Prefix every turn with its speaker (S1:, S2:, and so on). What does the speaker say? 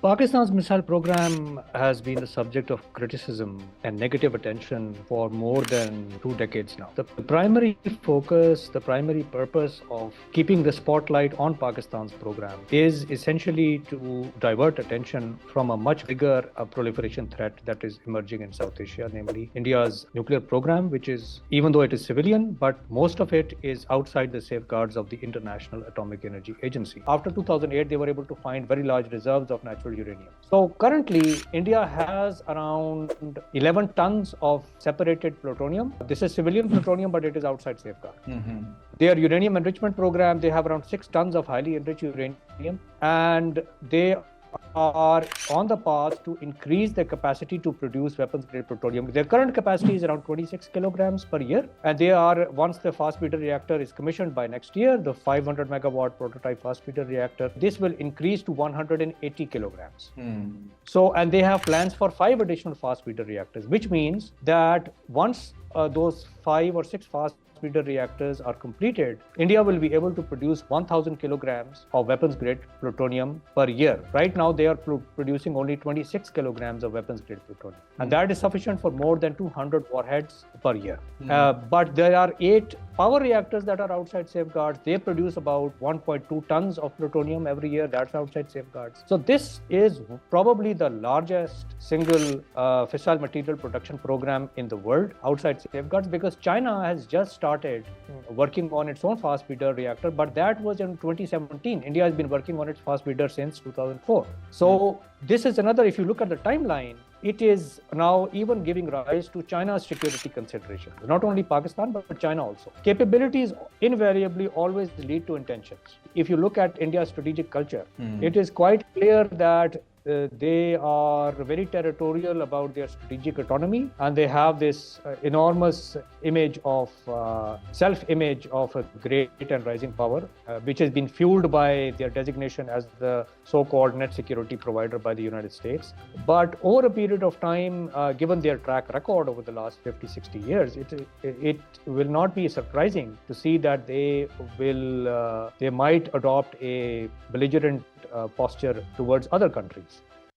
S1: Pakistan's missile program has been the subject of criticism and negative attention for more than 2 decades now. The primary focus, the primary purpose of keeping the spotlight on Pakistan's program is essentially to divert attention from a much bigger proliferation threat that is emerging in South Asia, namely India's nuclear program, which is, even though it is civilian, but most of it is outside the safeguards of the International Atomic Energy Agency. After 2008, they were able to find very large reserves of natural uranium. So currently, India has around 11 tons of separated plutonium. This is civilian plutonium, but it is outside safeguard. Their uranium enrichment program, they have around 6 tons of highly enriched uranium, and they are on the path to increase their capacity to produce weapons-grade plutonium. Their current capacity is around 26 kilograms per year, and they are, once the fast breeder reactor is commissioned by next year, the 500 megawatt prototype fast breeder reactor, this will increase to 180 kilograms. So, and they have plans for 5 additional fast breeder reactors, which means that once those 5 or 6 fast breeder reactors are completed, India will be able to produce 1,000 kilograms of weapons-grade plutonium per year. Right now, they are producing only 26 kilograms of weapons-grade plutonium. And that is sufficient for more than 200 warheads per year. But there are 8 power reactors that are outside safeguards. They produce about 1.2 tons of plutonium every year. That's outside safeguards. So this is probably the largest single fissile material production program in the world outside safeguards, because China has just started working on its own fast breeder reactor, but that was in 2017. India has been working on its fast breeder since 2004. So this is another, if you look at the timeline, it is now even giving rise to China's security considerations. Not only Pakistan, but China also. Capabilities invariably always lead to intentions. If you look at India's strategic culture, it is quite clear that they are very territorial about their strategic autonomy, and they have this enormous image of self-image of a great and rising power, which has been fueled by their designation as the so-called net security provider by the United States. But over a period of time, given their track record over the last 50-60 years, it will not be surprising to see that they might adopt a belligerent posture towards other countries.